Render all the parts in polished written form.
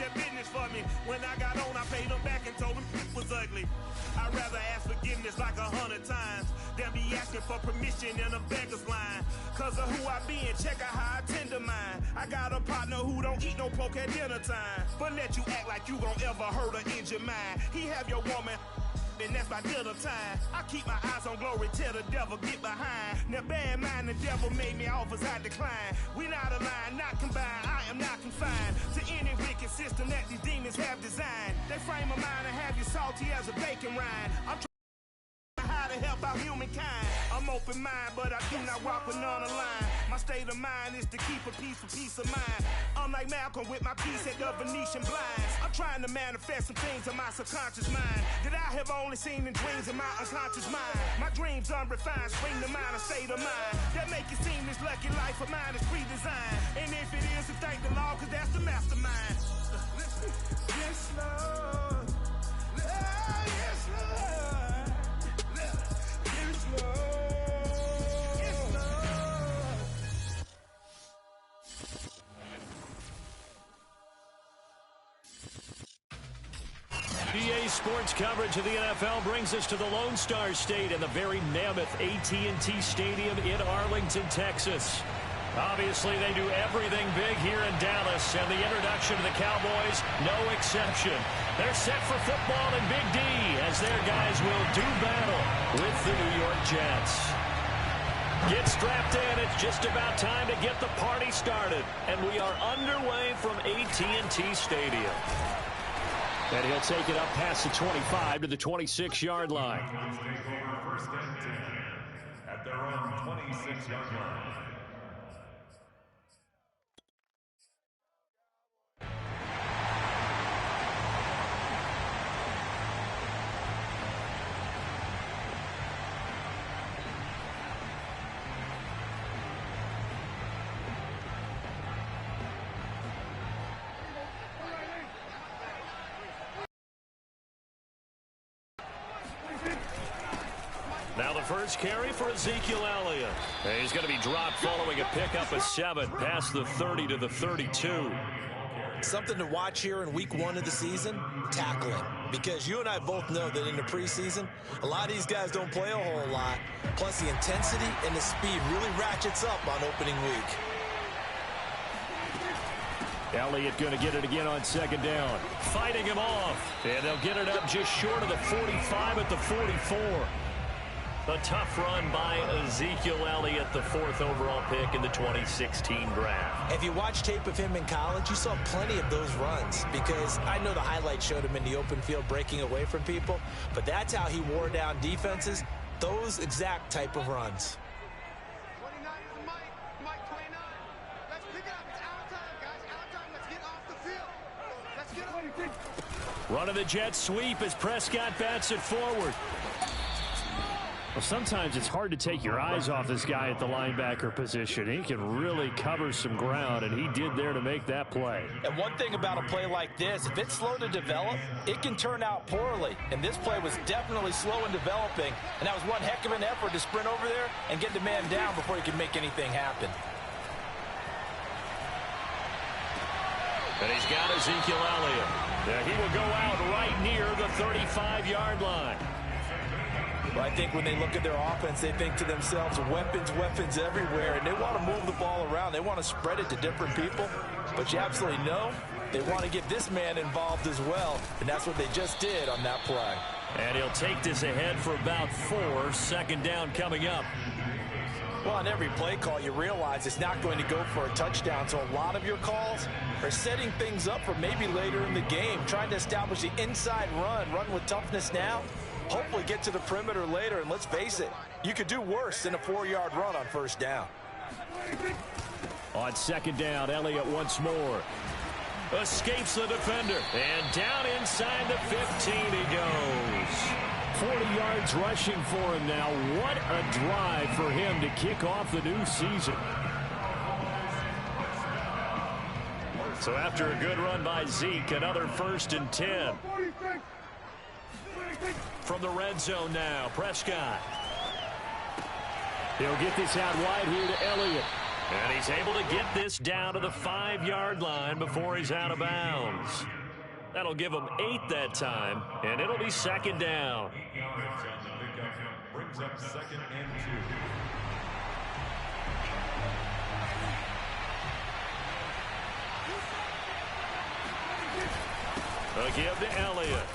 that business for me. When I got on, I paid them back and told them it was ugly. I'd rather ask forgiveness like 100 times than be asking for permission in a beggar's line. Cause of who I be and check out how I tend to mine. I got a partner who don't eat no pork at dinner time, but let you act like you gon' ever hurt or injure mine. He have your woman, and that's by dinner time. I keep my eyes on glory till the devil get behind. Now bear in mind the devil made me offers I decline. We not aligned, not combined, I am not confined to any wicked system that these demons have designed. They frame a mind and have you salty as a bacon rind. I'm how to help out humankind. I'm open mind, but I do not walk with none aligned. My state of mind is to keep a peace for peace of mind. I'm like Malcolm with my piece at the Venetian blinds. I'm trying to manifest some things in my subconscious mind that I have only seen in dreams in my unconscious mind. My dreams unrefined, spring to mind, a state of mind that make it seem this lucky life of mine is pre-designed. And if it is, then thank the Lord, cause that's the mastermind. Yes, Lord. Yes, Lord. PA Sports coverage of the NFL brings us to the Lone Star State and the very mammoth AT&T Stadium in Arlington, Texas. Obviously, they do everything big here in Dallas, and the introduction to the Cowboys, no exception. They're set for football in Big D as their guys will do battle with the New York Jets. Get strapped in. It's just about time to get the party started, and we are underway from AT&T Stadium. And he'll take it up past the 25 to the 26-yard line. First and 10 at their own 26-yard line. Now the first carry for Ezekiel Elliott. He's going to be dropped following a pickup of 7 past the 30 to the 32. Something to watch here in week 1 of the season, tackling. Because you and I both know that in the preseason, a lot of these guys don't play a whole lot. Plus the intensity and the speed really ratchets up on opening week. Elliott going to get it again on second down. Fighting him off. And they'll get it up just short of the 45 at the 44. A tough run by Ezekiel Elliott, the 4th overall pick in the 2016 draft. If you watch tape of him in college, you saw plenty of those runs because I know the highlights showed him in the open field breaking away from people, but that's how he wore down defenses, those exact type of runs. 29 is Mike 29. Let's pick it up. It's our time, guys. Our time. Let's get off the field. Let's get up. Run of the jet sweep as Prescott bats it forward. Well, sometimes it's hard to take your eyes off this guy at the linebacker position. He can really cover some ground, and he did there to make that play. And one thing about a play like this, if it's slow to develop, it can turn out poorly. And this play was definitely slow in developing, and that was one heck of an effort to sprint over there and get the man down before he could make anything happen. And he's got Ezekiel Elliott. Yeah, he will go out right near the 35-yard line. Well, I think when they look at their offense, they think to themselves, weapons, weapons everywhere, and they want to move the ball around. They want to spread it to different people, but you absolutely know they want to get this man involved as well, and that's what they just did on that play. And he'll take this ahead for about 4, second down coming up. Well, on every play call, you realize it's not going to go for a touchdown, so a lot of your calls are setting things up for maybe later in the game, trying to establish the inside run with toughness now, hopefully get to the perimeter later, and let's face it, you could do worse than a 4-yard run on first down. On second down, Elliott once more. Escapes the defender, and down inside the 15 he goes. 40 yards rushing for him now. What a drive for him to kick off the new season. So after a good run by Zeke, another 1st and 10. From the red zone now, Prescott. He'll get this out wide here to Elliott. And he's able to get this down to the 5-yard line before he's out of bounds. That'll give him 8 that time, and it'll be second down. 8 yards on the pickup. Brings up second and 2. A give to Elliott.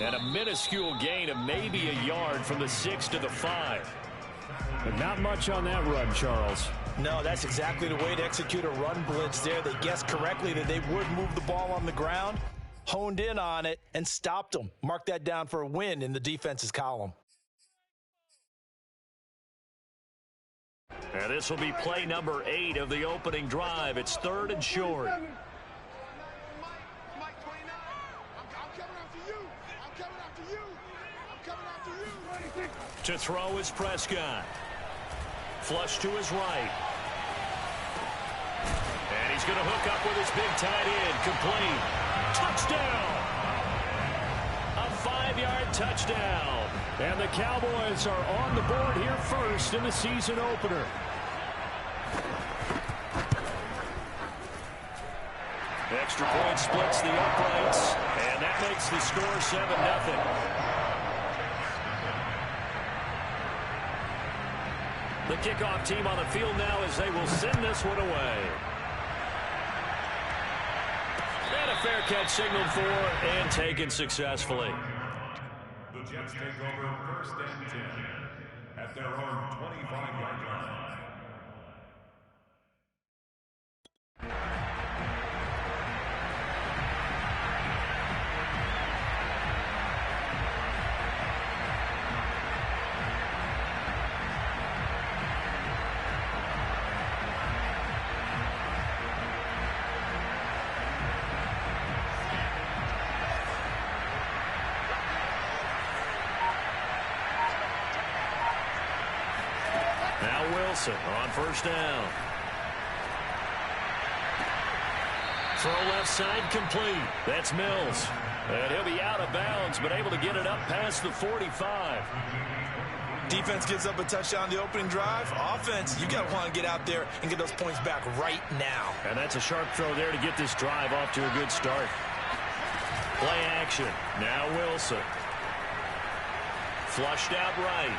And a minuscule gain of maybe a yard from the 6 to the 5. But not much on that run, Charles. No, that's exactly the way to execute a run blitz there. They guessed correctly that they would move the ball on the ground, honed in on it, and stopped them. Mark that down for a win in the defense's column. And this will be play number 8 of the opening drive. It's 3rd and short. Mike 29. I'm coming after you. I'm coming after you. I'm coming after you. To throw is Prescott. Flush to his right. And he's going to hook up with his big tight end. Complete. Touchdown! A 5-yard touchdown. And the Cowboys are on the board here first in the season opener. Extra point splits the uprights, and that makes the score 7-0. The kickoff team on the field now as they will send this one away. And a fair catch signaled for and taken successfully. The Jets take over 1st and 10 at their own 25-yard line. Now Wilson on 1st down. Throw left side complete. That's Mills. And he'll be out of bounds, but able to get it up past the 45. Defense gives up a touchdown the opening drive. Offense, you got to want to get out there and get those points back right now. And that's a sharp throw there to get this drive off to a good start. Play action. Now Wilson. Flushed out right.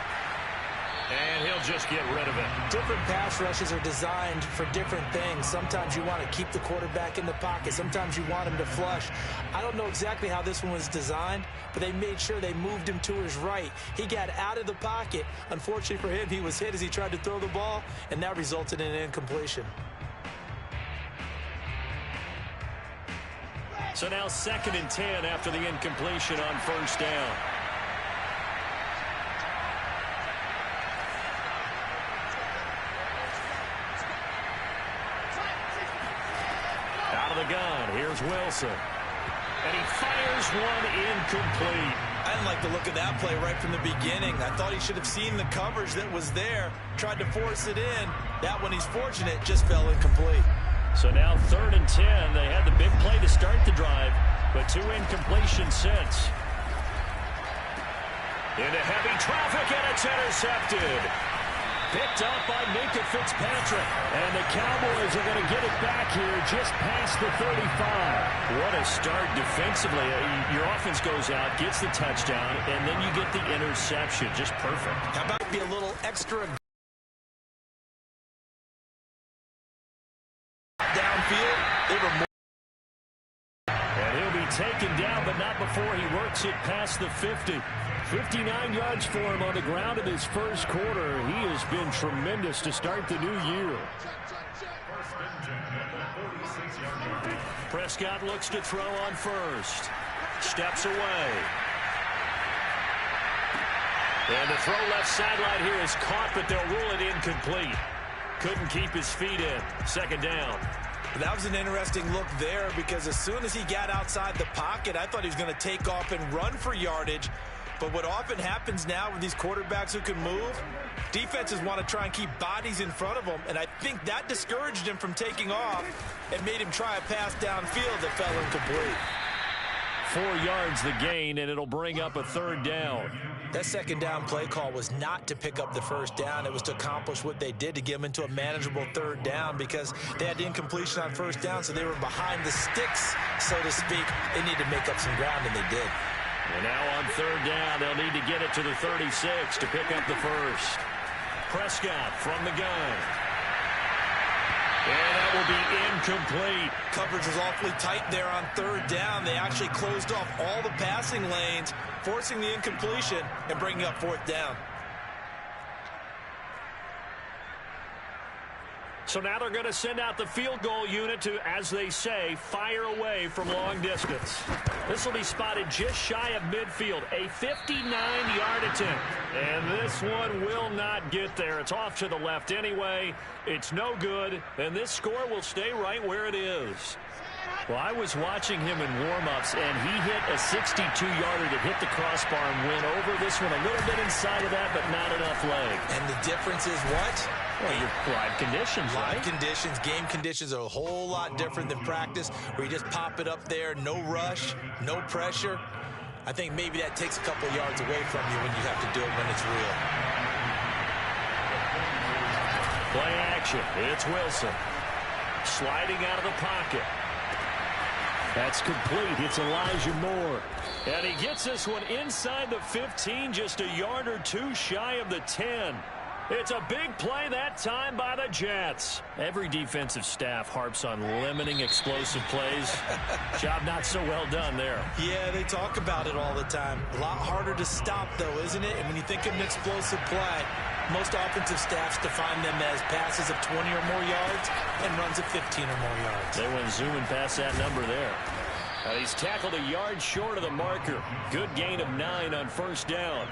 And he'll just get rid of it. Different pass rushes are designed for different things. Sometimes you want to keep the quarterback in the pocket. Sometimes you want him to flush. I don't know exactly how this one was designed, but they made sure they moved him to his right. He got out of the pocket. Unfortunately for him, he was hit as he tried to throw the ball, and that resulted in an incompletion. So now 2nd and 10 after the incompletion on 1st down. The gun. Here's Wilson. And he fires one incomplete. I didn't like the look of that play right from the beginning. I thought he should have seen the coverage that was there, tried to force it in. That one, he's fortunate, just fell incomplete. So now 3rd and 10. They had the big play to start the drive, but 2 incompletions since. Into heavy traffic, and it's intercepted. Picked up by Minka Fitzpatrick. And the Cowboys are going to get it back here just past the 35. What a start defensively. Your offense goes out, gets the touchdown, and then you get the interception. Just perfect. How about be a little extra downfield? They were more. And he'll be taken down, but not before he works it past the 50. 59 yards for him on the ground in his first quarter. He has been tremendous to start the new year. Prescott looks to throw on 1st. Steps away. And the throw left sideline here is caught, but they'll rule it incomplete. Couldn't keep his feet in. 2nd down. That was an interesting look there because as soon as he got outside the pocket, I thought he was going to take off and run for yardage. But what often happens now with these quarterbacks who can move, defenses want to try and keep bodies in front of them, and I think that discouraged him from taking off and made him try a pass downfield that fell incomplete. 4 yards the gain, and it'll bring up a 3rd down. That second down play call was not to pick up the first down. It was to accomplish what they did, to get them into a manageable 3rd down, because they had the incompletion on first down, so they were behind the sticks, so to speak. They needed to make up some ground, and they did. And now on 3rd down, they'll need to get it to the 36 to pick up the first. Prescott from the gun. And that will be incomplete. Coverage was awfully tight there on 3rd down. They actually closed off all the passing lanes, forcing the incompletion and bringing up 4th down. So now they're going to send out the field goal unit to, as they say, fire away from long distance. This will be spotted just shy of midfield, a 59-yard attempt. And this one will not get there. It's off to the left anyway. It's no good, and this score will stay right where it is. Well, I was watching him in warm-ups, and he hit a 62-yarder that hit the crossbar and went over. This one a little bit inside of that, but not enough leg. And the difference is what? Well, your live conditions, right? Live conditions, game conditions are a whole lot different than practice, where you just pop it up there, no rush, no pressure. I think maybe that takes a couple yards away from you when you have to do it when it's real. Play action. It's Wilson. Sliding out of the pocket. That's complete. It's Elijah Moore. And he gets this one inside the 15, just a yard or two shy of the 10. It's a big play that time by the Jets. Every defensive staff harps on limiting explosive plays. Job not so well done there. Yeah, they talk about it all the time. A lot harder to stop, though, isn't it? And when you think of an explosive play, most offensive staffs define them as passes of 20 or more yards and runs of 15 or more yards. They went zooming past that number there. He's tackled a yard short of the marker. Good gain of 9 on first down.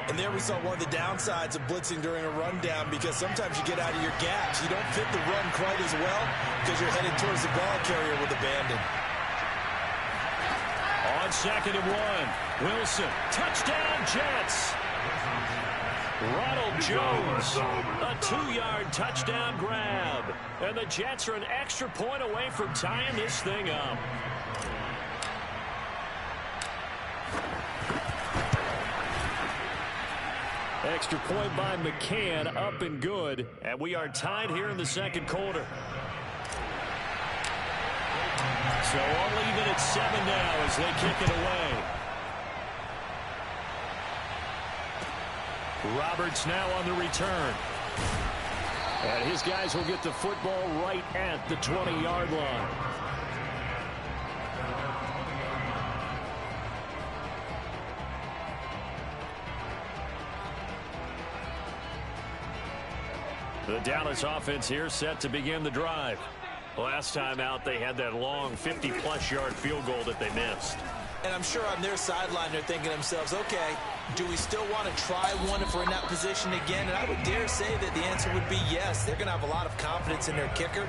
And there we saw one of the downsides of blitzing during a rundown, because sometimes you get out of your gaps. You don't fit the run quite as well because you're headed towards the ball carrier with abandon. On 2nd and 1, Wilson, touchdown Jets. Ronald Jones, a 2-yard touchdown grab. And the Jets are an extra point away from tying this thing up. Extra point by McCann, up and good. And we are tied here in the second quarter. So all even at 7 now as they kick it away. Roberts now on the return. And his guys will get the football right at the 20-yard line. The Dallas offense here set to begin the drive. Last time out, they had that long 50-plus yard field goal that they missed. And I'm sure on their sideline they're thinking to themselves, okay, do we still want to try one if we're in that position again? And I would dare say that the answer would be yes. They're going to have a lot of confidence in their kicker.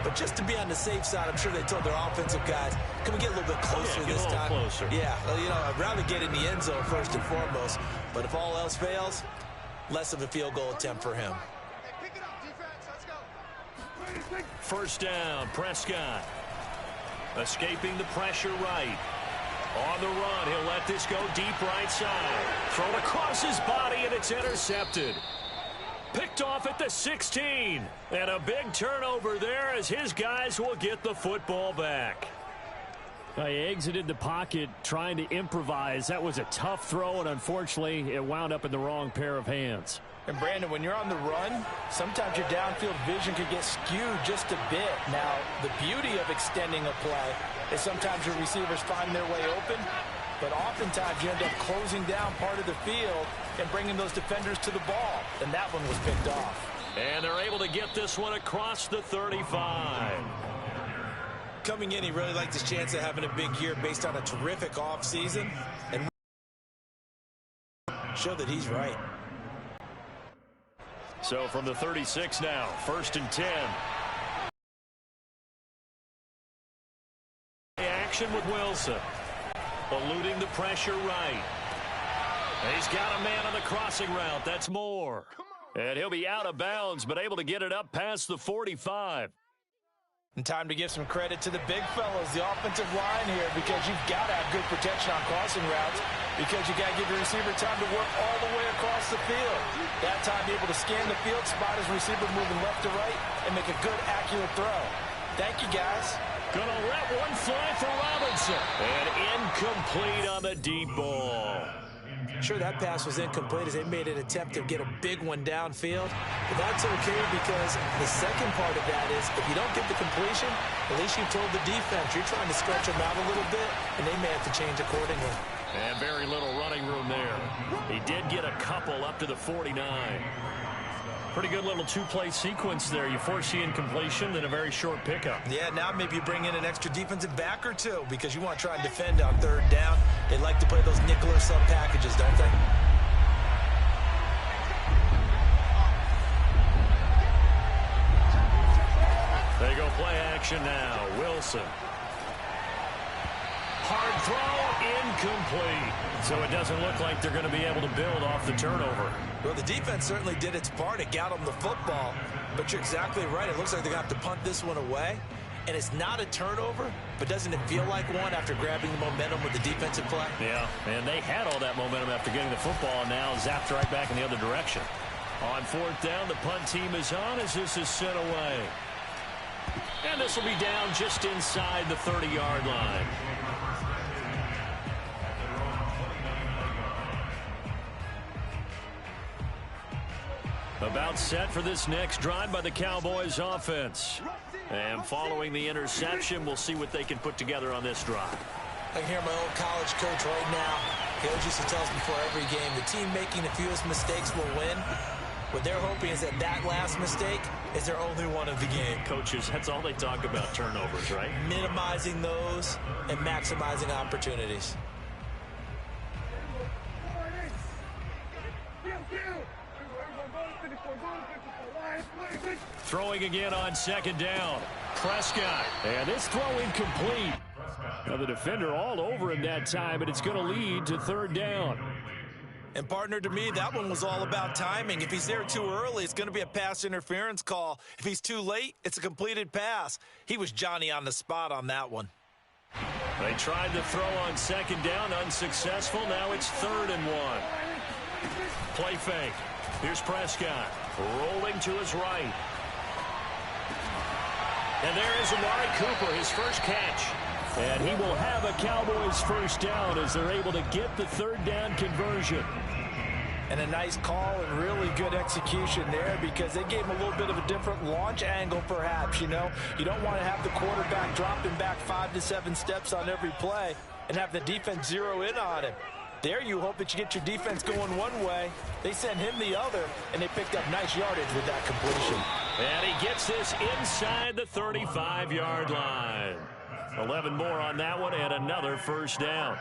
But just to be on the safe side, I'm sure they told their offensive guys, can we get a little bit closer this time? Closer. Yeah, well, you know, I'd rather get in the end zone first and foremost. But if all else fails, less of a field goal attempt for him. First down, Prescott. Escaping the pressure right. On the run, he'll let this go deep right side. Thrown across his body, and it's intercepted. Picked off at the 16. And a big turnover there as his guys will get the football back. He exited the pocket trying to improvise. That was a tough throw, and unfortunately, it wound up in the wrong pair of hands. And, Brandon, when you're on the run, sometimes your downfield vision can get skewed just a bit. Now, the beauty of extending a play is sometimes your receivers find their way open, but oftentimes you end up closing down part of the field and bringing those defenders to the ball. And that one was picked off. And they're able to get this one across the 35. Coming in, he really liked his chance of having a big year based on a terrific offseason and show that he's right. So from the 36 now, 1st and 10. Action with Wilson. Eluding the pressure right. He's got a man on the crossing route. That's Moore. And he'll be out of bounds, but able to get it up past the 45. And time to give some credit to the big fellas, the offensive line here, because you've got to have good protection on crossing routes, because you got to give your receiver time to work all the way across the field. That time able to scan the field, spot his receiver moving left to right, and make a good, accurate throw. Thank you, guys. Gonna let one fly for Robinson. And incomplete on the deep ball. Sure, that pass was incomplete as they made an attempt to get a big one downfield. But that's okay, because the second part of that is if you don't get the completion, at least you told the defense you're trying to stretch them out a little bit, and they may have to change accordingly. And very little running room there. He did get a couple up to the 49. Pretty good little two-play sequence there. You force the incompletion, then a very short pickup. Yeah, now maybe you bring in an extra defensive back or two because you want to try and defend on third down. They like to play those nickel or sub packages, don't they? They go play action now. Wilson. Hard throw, incomplete. So it doesn't look like they're going to be able to build off the turnover. Well, the defense certainly did its part. It got them the football. But you're exactly right. It looks like they're going to have to punt this one away. And it's not a turnover, but doesn't it feel like one after grabbing the momentum with the defensive play? Yeah, and they had all that momentum after getting the football, and now zapped right back in the other direction. On fourth down, the punt team is on as this is sent away. And this will be down just inside the 30-yard line. About set for this next drive by the Cowboys offense. And following the interception, we'll see what they can put together on this drive. I can hear my old college coach right now. He always used to tell us before every game, the team making the fewest mistakes will win. What they're hoping is that that last mistake is their only one of the game. Coaches, that's all they talk about, turnovers, right? Minimizing those and maximizing opportunities. Throwing again on second down. Prescott. And this throw incomplete. Now the defender all over him that time, and it's going to lead to third down. And, partner, to me, that one was all about timing. If he's there too early, it's going to be a pass interference call. If he's too late, it's a completed pass. He was Johnny on the spot on that one. They tried the throw on second down, unsuccessful. Now it's 3rd and 1. Play fake. Here's Prescott. Rolling to his right. And there is Amari Cooper, his first catch. And he will have a Cowboys first down as they're able to get the third down conversion. And a nice call and really good execution there because they gave him a little bit of a different launch angle perhaps, you know. You don't want to have the quarterback dropping back 5 to 7 steps on every play and have the defense zero in on him. There you hope that you get your defense going one way. They sent him the other, and they picked up nice yardage with that completion. And he gets this inside the 35-yard line. 11 more on that one and another first down.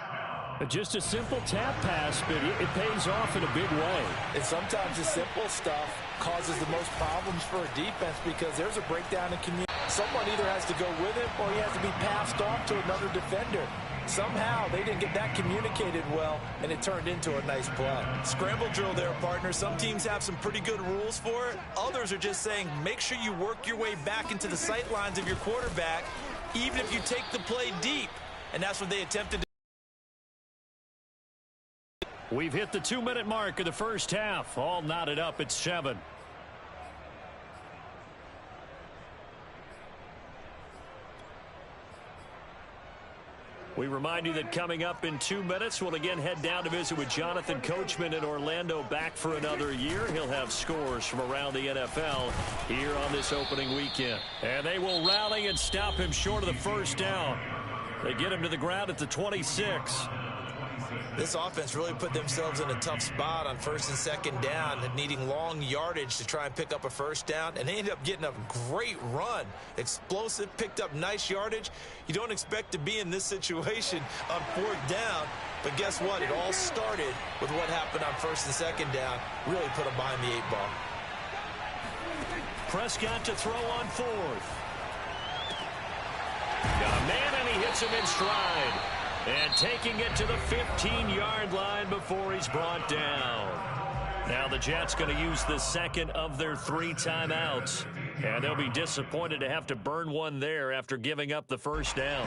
Just a simple tap pass, but it pays off in a big way. And sometimes the simple stuff causes the most problems for a defense because there's a breakdown in communication. Someone either has to go with him or he has to be passed off to another defender. Somehow they didn't get that communicated well, and it turned into a nice play. Scramble drill there, partner. Some teams have some pretty good rules for it. Others are just saying make sure you work your way back into the sight lines of your quarterback, even if you take the play deep. And that's what they attempted to do. We've hit the 2-minute mark of the first half. All knotted up at 7. We remind you that coming up in 2 minutes, we'll again head down to visit with Jonathan Coachman in Orlando, back for another year. He'll have scores from around the NFL here on this opening weekend. And they will rally and stop him short of the first down. They get him to the ground at the 26. This offense really put themselves in a tough spot on 1st and 2nd down, needing long yardage to try and pick up a first down, and they ended up getting a great run. Explosive, picked up nice yardage. You don't expect to be in this situation on 4th down, but guess what? It all started with what happened on 1st and 2nd down. Really put them behind the 8 ball. Prescott to throw on 4th. Got a man, and he hits him in stride. And taking it to the 15-yard line before he's brought down. Now the Jets going to use the second of their 3 timeouts. And they'll be disappointed to have to burn one there after giving up the first down.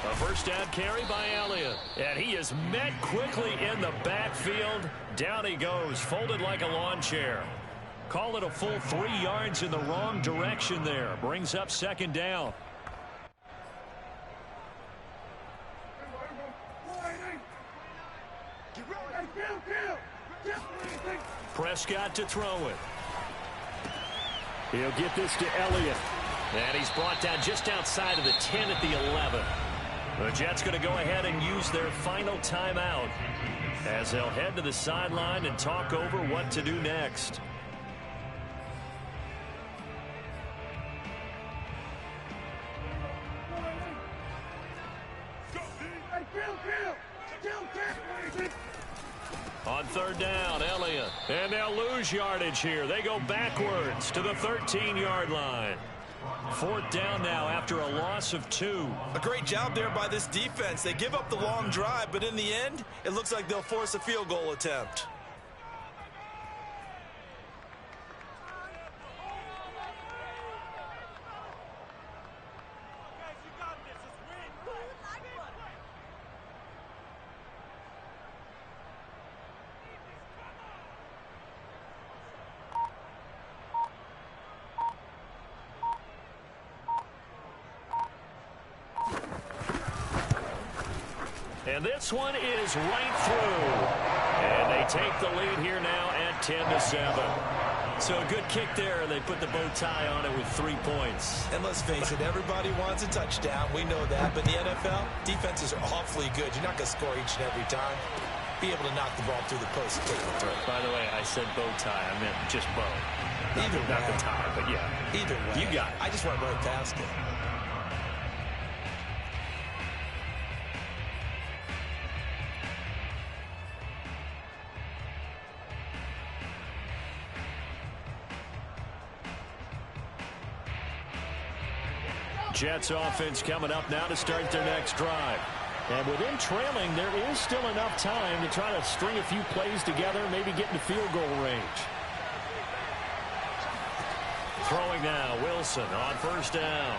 A first down carry by Elliott. And he is met quickly in the backfield. Down he goes, folded like a lawn chair. Call it a full 3 yards in the wrong direction there. Brings up second down. Prescott to throw it. He'll get this to Elliott. And he's brought down just outside of the 10 at the 11. The Jets going to go ahead and use their final timeout as they'll head to the sideline and talk over what to do next. On third down, Elliott. And they'll lose yardage here. They go backwards to the 13-yard line. Fourth down now after a loss of 2. A great job there by this defense. They give up the long drive, but in the end, it looks like they'll force a field goal attempt. And this one is right through. And they take the lead here now at 10-7. So a good kick there. They put the bow tie on it with 3 points. And let's face it, everybody wants a touchdown. We know that. But in the NFL, defenses are awfully good. You're not going to score each and every time. Be able to knock the ball through the post and take the throw. By the way, I said bow tie. I meant just bow. Not the tie, but yeah. Either way. You got it. I just went right past it. Jets offense coming up now to start their next drive. And within trailing, there is still enough time to try to string a few plays together, maybe get into field goal range. Throwing now, Wilson on first down.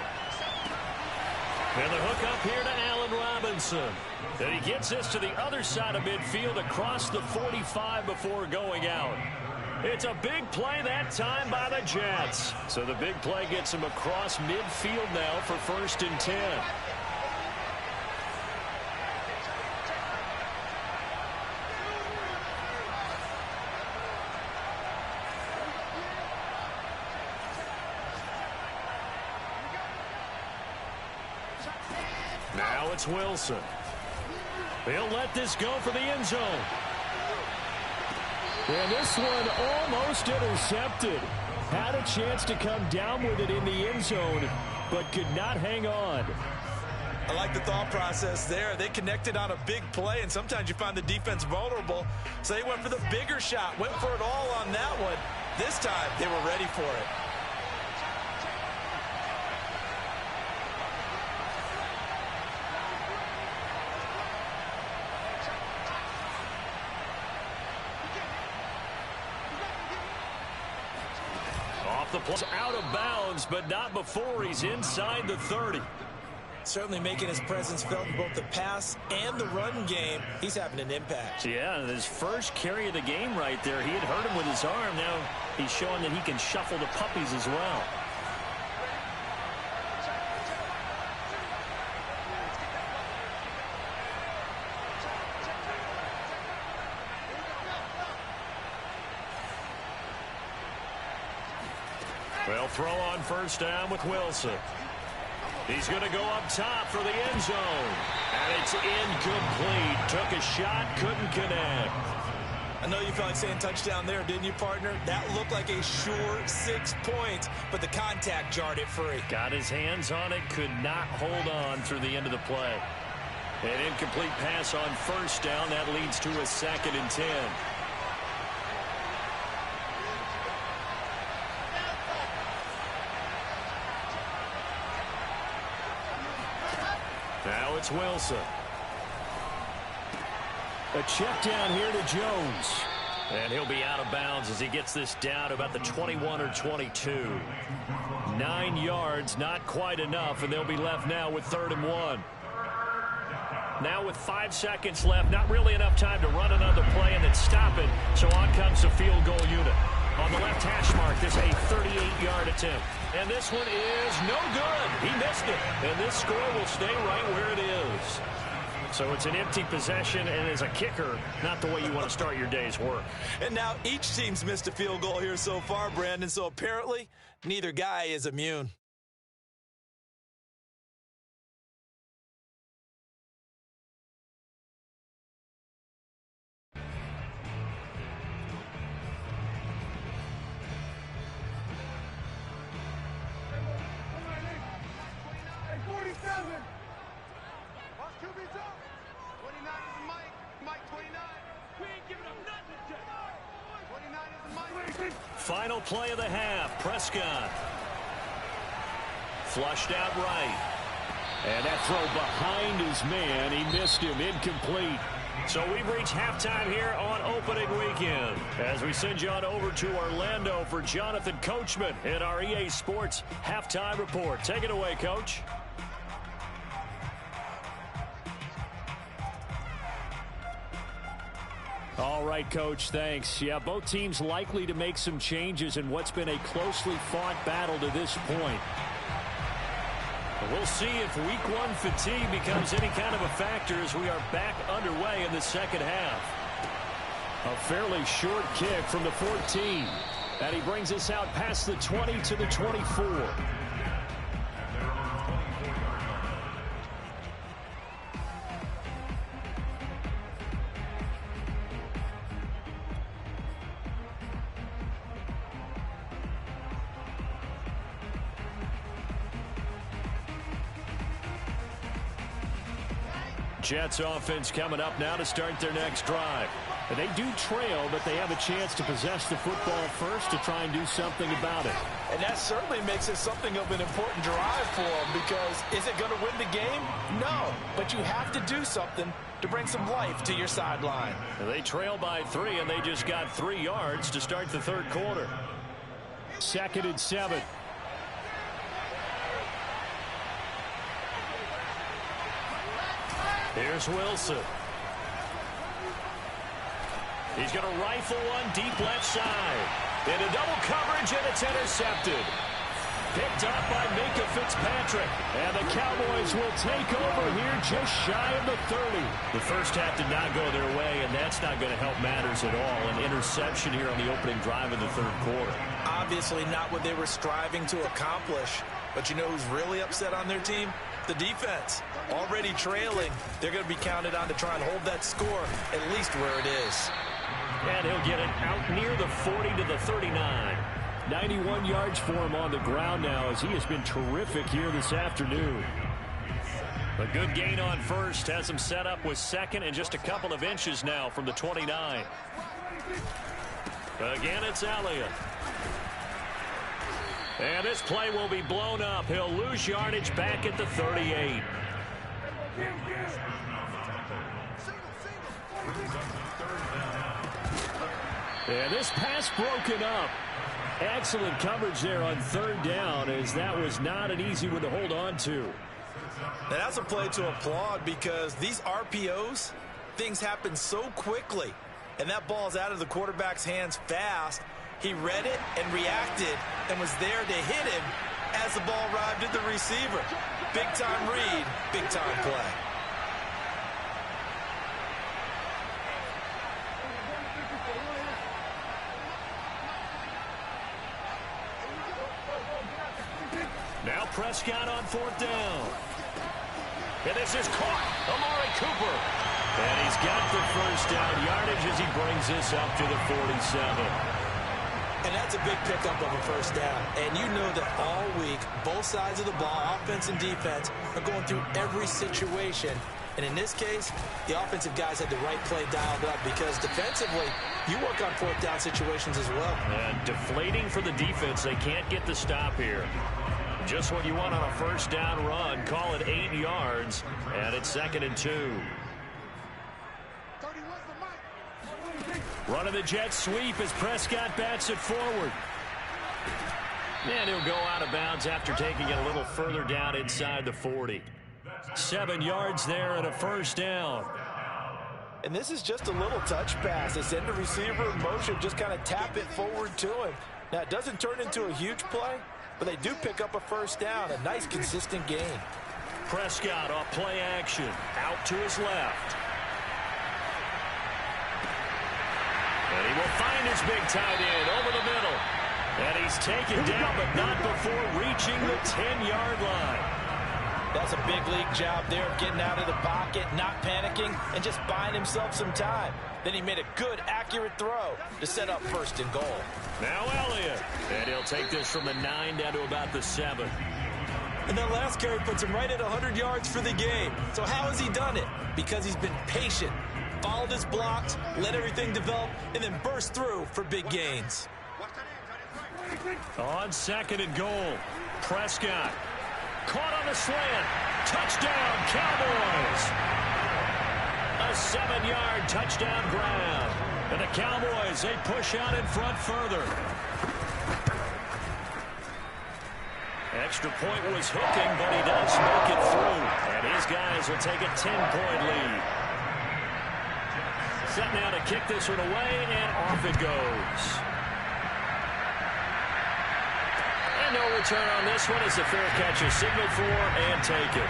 And the hook up here to Allen Robinson. And he gets this to the other side of midfield across the 45 before going out. It's a big play that time by the Jets. So the big play gets him across midfield now for 1st and 10. Now it's Wilson. He'll let this go for the end zone. And this one almost intercepted. Had a chance to come down with it in the end zone, but could not hang on. I like the thought process there. They connected on a big play, and sometimes you find the defense vulnerable. So they went for the bigger shot, went for it all on that one. This time, they were ready for it. The play out of bounds, but not before he's inside the 30. Certainly making his presence felt in both the pass and the run game. He's having an impact. Yeah, his first carry of the game right there. He had hurt him with his arm. Now he's showing that he can shuffle the puppies as well. They'll throw on first down with Wilson. He's going to go up top for the end zone. And it's incomplete. Took a shot, couldn't connect. I know you felt like saying touchdown there, didn't you, partner? That looked like a sure 6 points, but the contact jarred it free. Got his hands on it, could not hold on through the end of the play. An incomplete pass on first down. That leads to a 2nd and 10. Now it's Wilson. A check down here to Jones. And he'll be out of bounds as he gets this down about the 21 or 22. 9 yards, not quite enough, and they'll be left now with 3rd and 1. Now with 5 seconds left, not really enough time to run another play and then stop it. So on comes the field goal unit. On the left hash mark, this a 38-yard attempt. And this one is no good. He missed it. And this score will stay right where it is. So it's an empty possession, and as a kicker, not the way you want to start your day's work. And now each team's missed a field goal here so far, Brandon, so apparently neither guy is immune. Final play of the half. Prescott. Flushed out right. And that throw behind his man. He missed him. Incomplete. So we've reached halftime here on opening weekend. As we send you on over to Orlando for Jonathan Coachman in our EA Sports Halftime Report. Take it away, Coach. All right, Coach, thanks. Yeah, both teams likely to make some changes in what's been a closely fought battle to this point. We'll see if week 1 fatigue becomes any kind of a factor as we are back underway in the second half. A fairly short kick from the 14. And he brings us out past the 20 to the 24. Jets offense coming up now to start their next drive. And they do trail, but they have a chance to possess the football first to try and do something about it. And that certainly makes it something of an important drive for them, because is it going to win the game? No, but you have to do something to bring some life to your sideline. They trail by 3, and they just got 3 yards to start the third quarter. 2nd and 7. Here's Wilson. He's going to rifle one deep left side. Into double coverage, and it's intercepted. Picked up by Minka Fitzpatrick. And the Cowboys will take over here just shy of the 30. The first half did not go their way, and that's not going to help matters at all. An interception here on the opening drive of the third quarter. Obviously not what they were striving to accomplish. But you know who's really upset on their team? The defense. Already trailing, they're going to be counted on to try and hold that score at least where it is. And he'll get it out near the 40 to the 39. 91 yards for him on the ground now, as he has been terrific here this afternoon. A good gain on first has him set up with 2nd and just a couple of inches now from the 29. Again, it's Elliott. And this play will be blown up. He'll lose yardage back at the 38. And this pass broken up. Excellent coverage there on 3rd down, as that was not an easy one to hold on to. And that's a play to applaud, because these RPOs, things happen so quickly. And that ball's out of the quarterback's hands fast. He read it and reacted and was there to hit him as the ball arrived at the receiver. Big-time read, big-time play. Now Prescott on 4th down. And this is caught. Amari Cooper. And he's got the first down yardage as he brings this up to the 47. And that's a big pickup of a first down. And you know that all week, both sides of the ball, offense and defense, are going through every situation. And in this case, the offensive guys had the right play dialed up, because defensively, you work on 4th down situations as well. And deflating for the defense. They can't get the stop here. Just what you want on a first down run. Call it 8 yards, and it's 2nd and 2. 31. Running the jet sweep as Prescott bats it forward. And he'll go out of bounds after taking it a little further down inside the 40. 7 yards there and a first down. And this is just a little touch pass. They send the receiver in motion, just kind of tap it forward to him. Now, it doesn't turn into a huge play, but they do pick up a first down. A nice, consistent gain. Prescott off play action. Out to his left. And he will find his big tight end over the middle. And he's taken down, but not before reaching the 10-yard line. That's a big league job there of getting out of the pocket, not panicking, and just buying himself some time. Then he made a good, accurate throw to set up first and goal. Now Elliott. And he'll take this from the 9 down to about the 7. And that last carry puts him right at 100 yards for the game. So how has he done it? Because he's been patient, followed his blocks, let everything develop, and then burst through for big gains. On 2nd and goal, Prescott. Caught on the slant. Touchdown, Cowboys. A 7-yard touchdown grab. And the Cowboys, they push out in front further. Extra point was hooking, but he does make it through. And his guys will take a 10-point lead. Set now to kick this one away, and off it goes. And no return on this one as the fair catch is signaled for and taken.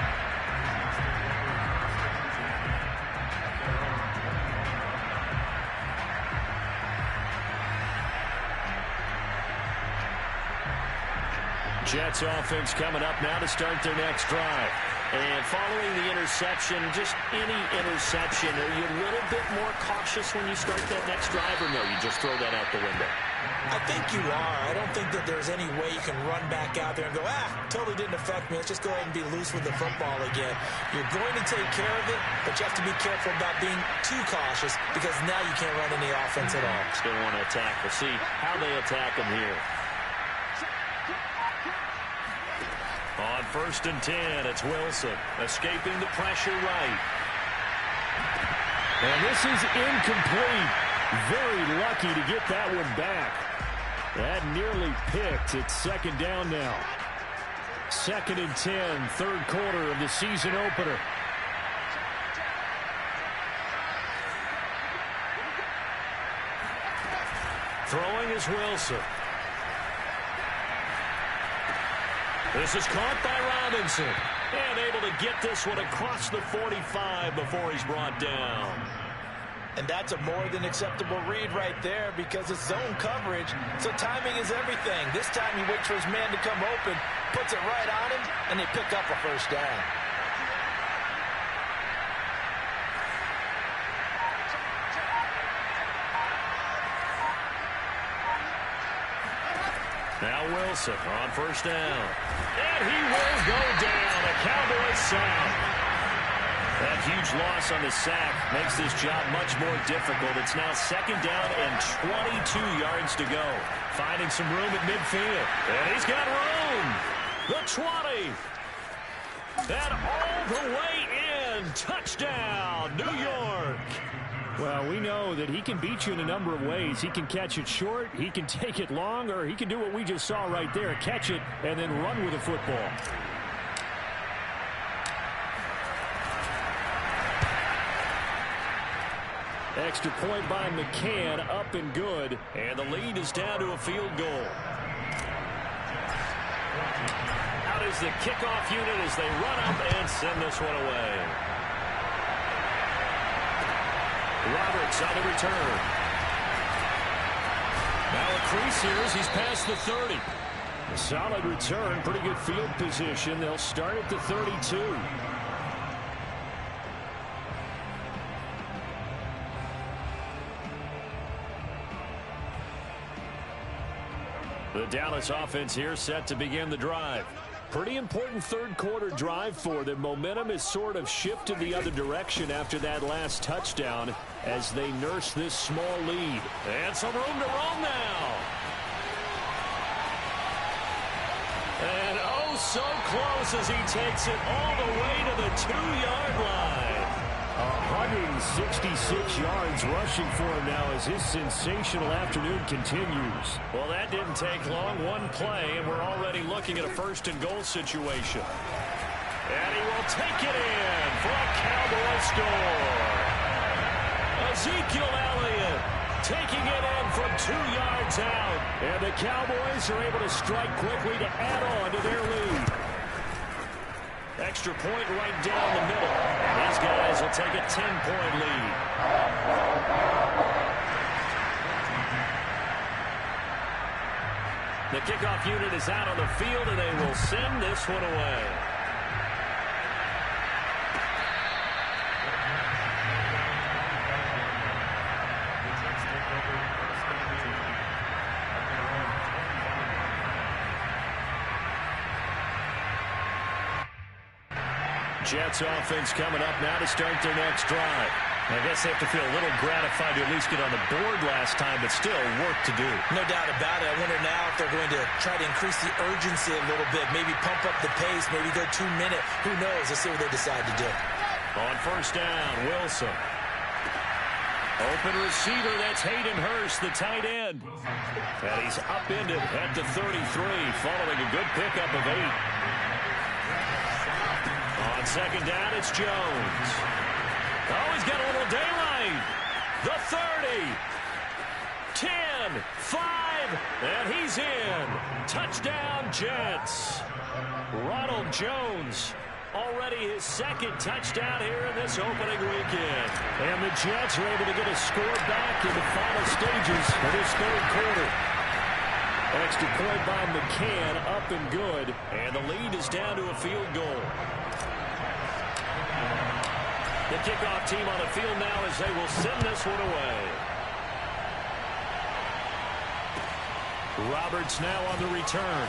Jets offense coming up now to start their next drive. And following the interception, just any interception, are you a little bit more cautious when you start that next drive, or no, you just throw that out the window? I think you are. I don't think that there's any way you can run back out there and go, totally didn't affect me. Let's just go ahead and be loose with the football again. You're going to take care of it, but you have to be careful about being too cautious because now you can't run any offense at all. Still want to attack. We'll see how they attack them here. On 1st and 10, it's Wilson escaping the pressure right. And this is incomplete. Very lucky to get that one back. That nearly picked. It's 2nd down now. 2nd and 10, 3rd quarter of the season opener. Throwing is Wilson. This is caught by Robinson. And able to get this one across the 45 before he's brought down. And that's a more than acceptable read right there because it's zone coverage, so timing is everything. This time he waits for his man to come open, puts it right on him, and they pick up a first down. Now Wilson on 1st down. And he will go down. A Cowboys sack. That huge loss on the sack makes this job much more difficult. It's now 2nd down and 22 yards to go. Finding some room at midfield. And he's got room. The 20. And all the way in. Touchdown, New York. Well, we know that he can beat you in a number of ways. He can catch it short, he can take it long, or he can do what we just saw right there, catch it and then run with the football. Extra point by McCann, up and good. And the lead is down to a field goal. Out is the kickoff unit as they run up and send this one away. Roberts on the return. Now a crease here as he's past the 30. A solid return, pretty good field position. They'll start at the 32. The Dallas offense here set to begin the drive. Pretty important 3rd quarter drive for them. Momentum has sort of shifted the other direction after that last touchdown as they nurse this small lead. And some room to roam now. And oh, so close as he takes it all the way to the 2-yard line. 166 yards rushing for him now as his sensational afternoon continues. Well, that didn't take long. One play, and we're already looking at a first-and-goal situation. And he will take it in for a Cowboy score. Ezekiel Elliott taking it in from 2 yards out. And the Cowboys are able to strike quickly to add on to their lead. Extra point right down the middle. These guys will take a 10-point lead. The kickoff unit is out on the field, and they will send this one away. Jets offense coming up now to start their next drive. I guess they have to feel a little gratified to at least get on the board last time, but still work to do. No doubt about it. I wonder now if they're going to try to increase the urgency a little bit, maybe pump up the pace, maybe go 2 minute. Who knows? Let's see what they decide to do. On first down, Wilson. Open receiver, that's Hayden Hurst, the tight end. And he's upended at the 33, following a good pickup of 8. On second down, it's Jones. Oh, he's got a little daylight. The 30. 10, 5, and he's in. Touchdown, Jets. Ronald Jones, already his second touchdown here in this opening weekend. And the Jets are able to get a score back in the final stages of this third quarter. Extra point by McCann, up and good. And the lead is down to a field goal. The kickoff team on the field now as they will send this one away. Roberts now on the return.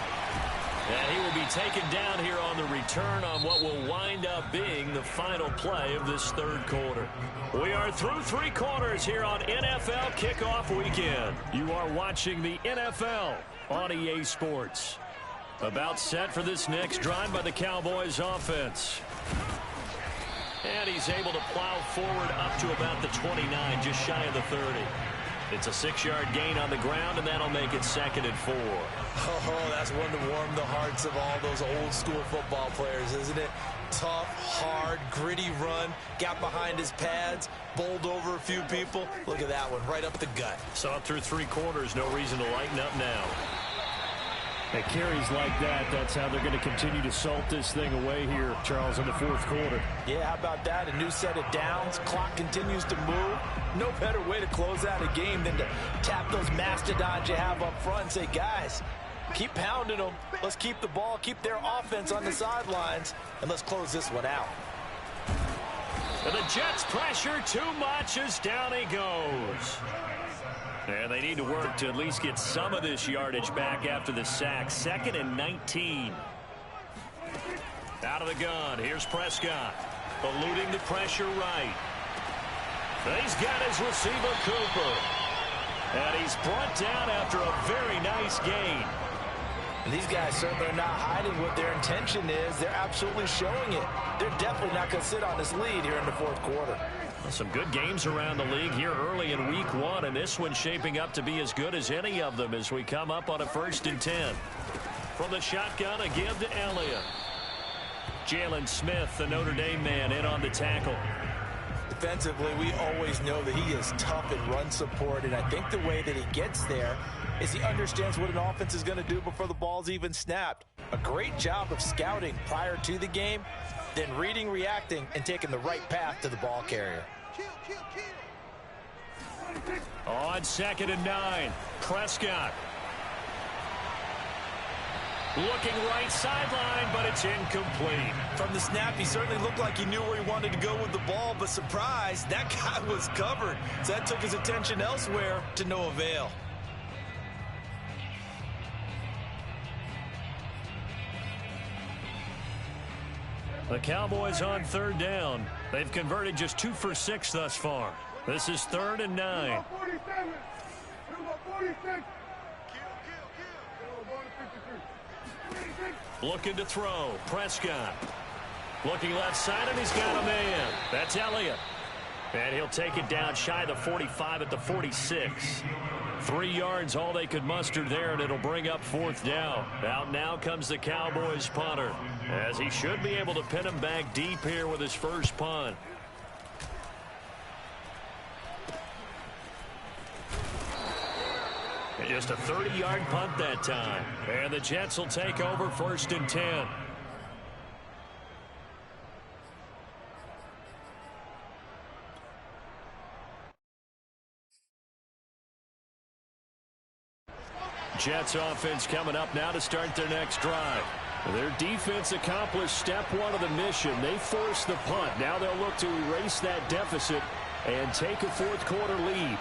And he will be taken down here on the return on what will wind up being the final play of this third quarter. We are through 3 quarters here on NFL Kickoff Weekend. You are watching the NFL on EA Sports. About set for this next drive by the Cowboys offense. And he's able to plow forward up to about the 29, just shy of the 30. It's a 6-yard gain on the ground, and that'll make it 2nd and 4. Oh, that's one to warm the hearts of all those old-school football players, isn't it? Tough, hard, gritty run, got behind his pads, bowled over a few people. Look at that one, right up the gut. Saw it through 3 quarters, no reason to lighten up now. At carries like that, that's how they're going to continue to salt this thing away here, Charles, in the 4th quarter. Yeah, how about that? A new set of downs. Clock continues to move. No better way to close out a game than to tap those mastodons you have up front and say, guys, keep pounding them. Let's keep the ball, keep their offense on the sidelines, and let's close this one out. And the Jets pressure too much as down he goes. And they need to work to at least get some of this yardage back after the sack. 2nd and 19. Out of the gun. Here's Prescott. Eluding the pressure right. He's got his receiver, Cooper. And he's brought down after a very nice gain. And these guys certainly are not hiding what their intention is. They're absolutely showing it. They're definitely not going to sit on this lead here in the 4th quarter. Some good games around the league here early in week 1, and this one's shaping up to be as good as any of them as we come up on a 1st and 10. From the shotgun, a give to Elliott. Jalen Smith, the Notre Dame man, in on the tackle. Defensively, we always know that he is tough in run support, and I think the way that he gets there is he understands what an offense is going to do before the ball's even snapped. A great job of scouting prior to the game, then reading, reacting, and taking the right path to the ball carrier. On 2nd and 9, Prescott. Looking right sideline, but it's incomplete. From the snap, he certainly looked like he knew where he wanted to go with the ball, but surprise, that guy was covered. So that took his attention elsewhere to no avail. The Cowboys on 3rd down. They've converted just 2 for 6 thus far. This is 3rd and 9. Looking to throw. Prescott. Looking left side, and he's got a man. That's Elliott. And he'll take it down shy of the 45 at the 46. 3 yards, all they could muster there, and it'll bring up 4th down. Out now comes the Cowboys punter, as he should be able to pin him back deep here with his first punt. And just a 30-yard punt that time. And the Jets will take over 1st and 10. Jets offense coming up now to start their next drive. Their defense accomplished step 1 of the mission. They forced the punt. Now they'll look to erase that deficit and take a 4th quarter lead.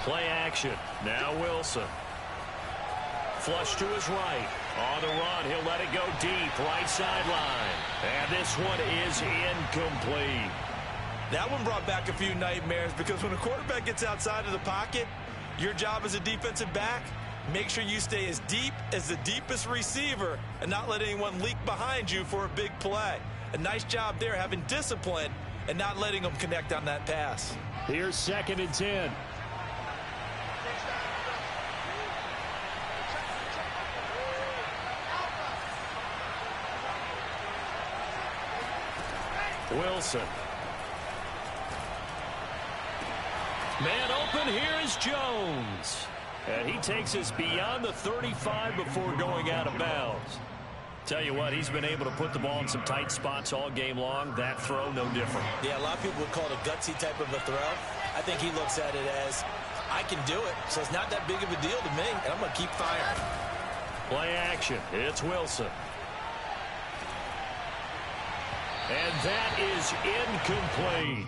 Play action. Now Wilson. Flush to his right. On the run, he'll let it go deep. Right sideline. And this one is incomplete. That one brought back a few nightmares, because when a quarterback gets outside of the pocket, your job as a defensive back, make sure you stay as deep as the deepest receiver and not let anyone leak behind you for a big play. A nice job there, having discipline and not letting them connect on that pass. Here's 2nd and 10. Wilson. Man open, here is Jones. And he takes us beyond the 35 before going out of bounds. Tell you what, he's been able to put the ball in some tight spots all game long. That throw, no different. Yeah, a lot of people would call it a gutsy type of a throw. I think he looks at it as, I can do it, so it's not that big of a deal to me, and I'm going to keep firing. Play action. It's Wilson. And that is incomplete.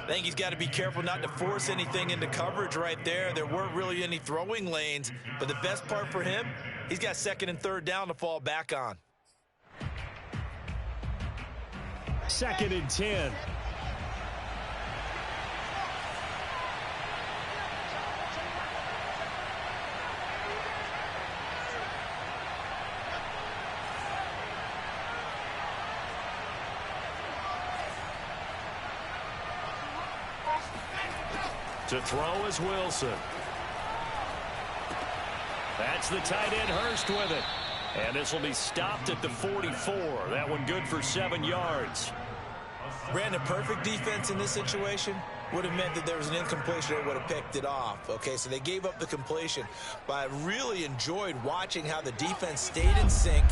I think he's got to be careful not to force anything into coverage right there. There weren't really any throwing lanes, but the best part for him, he's got 2nd and 3rd down to fall back on. 2nd and 10. To throw is Wilson. That's the tight end Hurst with it. And this will be stopped at the 44. That one good for 7 yards. Brandon, perfect defense in this situation would have meant that there was an incompletion that would have picked it off. Okay, so they gave up the completion. But I really enjoyed watching how the defense stayed in sync,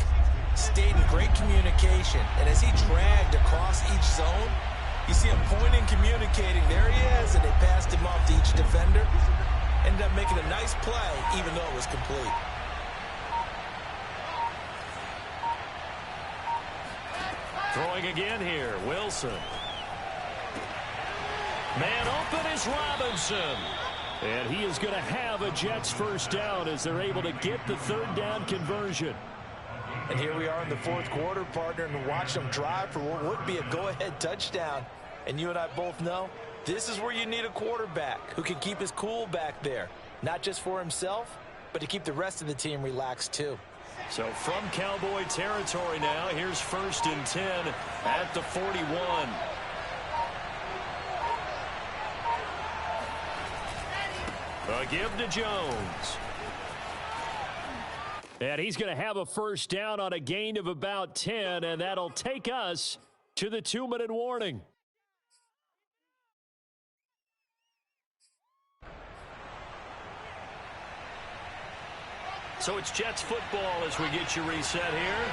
stayed in great communication. And as he dragged across each zone, you see him pointing, communicating. There he is, and they passed him off to each defender. Ended up making a nice play, even though it was complete. Throwing again here, Wilson. Man open is Robinson. And he is going to have a Jets 1st down as they're able to get the 3rd down conversion. And here we are in the 4th quarter, partner, and watch them drive for what would be a go-ahead touchdown. And you and I both know this is where you need a quarterback who can keep his cool back there, not just for himself, but to keep the rest of the team relaxed too. So from Cowboy territory now, here's 1st and 10 at the 41. A give to Jones. And he's going to have a 1st down on a gain of about 10, and that'll take us to the 2-minute warning. So it's Jets football as we get you reset here.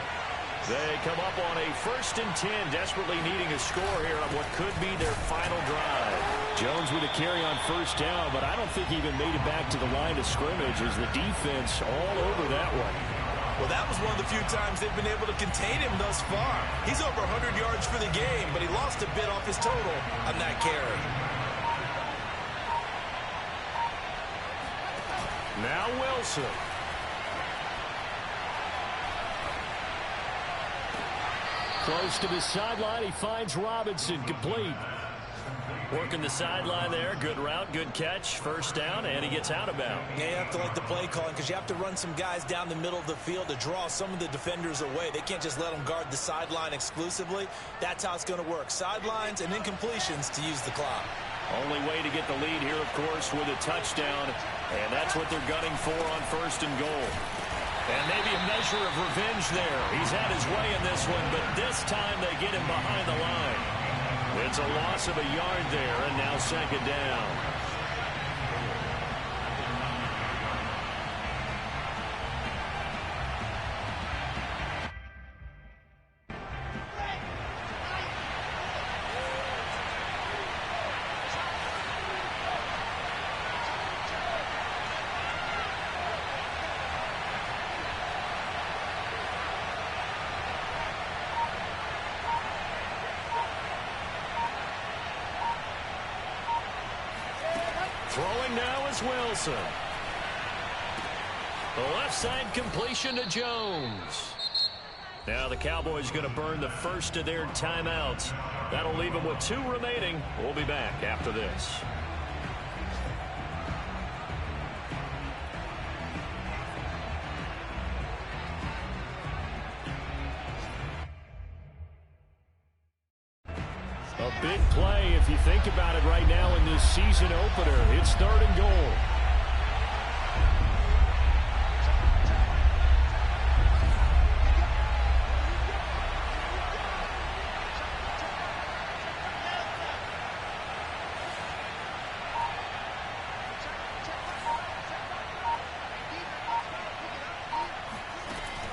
They come up on a 1st and 10, desperately needing a score here on what could be their final drive. Jones with a carry on 1st down, but I don't think he even made it back to the line of scrimmage as the defense all over that one. Well, that was one of the few times they've been able to contain him thus far. He's over 100 yards for the game, but he lost a bit off his total on that carry. Now Wilson. Close to the sideline, he finds Robinson complete. Working the sideline there. Good route, good catch. First down, and he gets out of bounds. Yeah, you have to like the play calling because you have to run some guys down the middle of the field to draw some of the defenders away. They can't just let them guard the sideline exclusively. That's how it's going to work. Sidelines and incompletions to use the clock. Only way to get the lead here, of course, with a touchdown, and that's what they're gunning for on 1st and goal. And maybe a measure of revenge there. He's had his way in this one, but this time they get him behind the line. It's a loss of a yard there, and now 2nd down. Throwing now is Wilson. The left side completion to Jones. Now the Cowboys going to burn the first of their timeouts. That'll leave them with 2 remaining. We'll be back after this. A big play if you think about it right now in this season opener. It's 3rd and goal.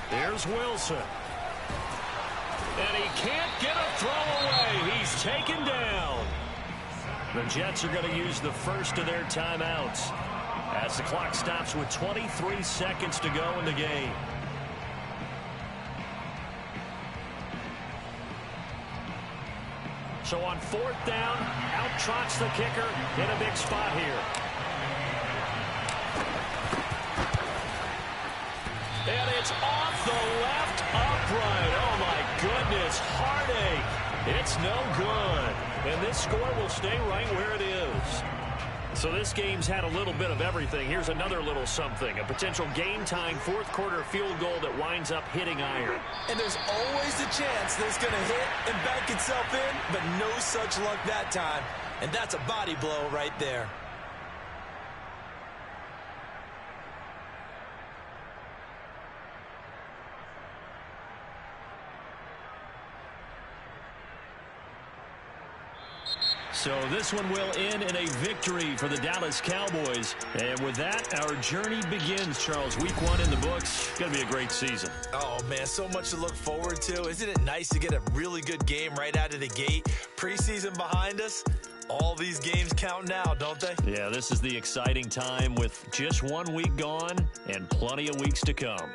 There's Wilson. And he can't get a throw away. He's taken down. The Jets are going to use the first of their timeouts as the clock stops with 23 seconds to go in the game. So on 4th down, out trots the kicker in a big spot here. And it's off the left upright. Oh, my goodness. Heartache. It's no good. And this score will stay right where it is. So this game's had a little bit of everything. Here's another little something. A potential game-tying 4th quarter field goal that winds up hitting iron. And there's always a chance that it's going to hit and bank itself in, but no such luck that time. And that's a body blow right there. So this one will end in a victory for the Dallas Cowboys. And with that, our journey begins, Charles. Week 1 in the books. It's going to be a great season. Oh, man, so much to look forward to. Isn't it nice to get a really good game right out of the gate? Preseason behind us. All these games count now, don't they? Yeah, this is the exciting time with just 1 week gone and plenty of weeks to come.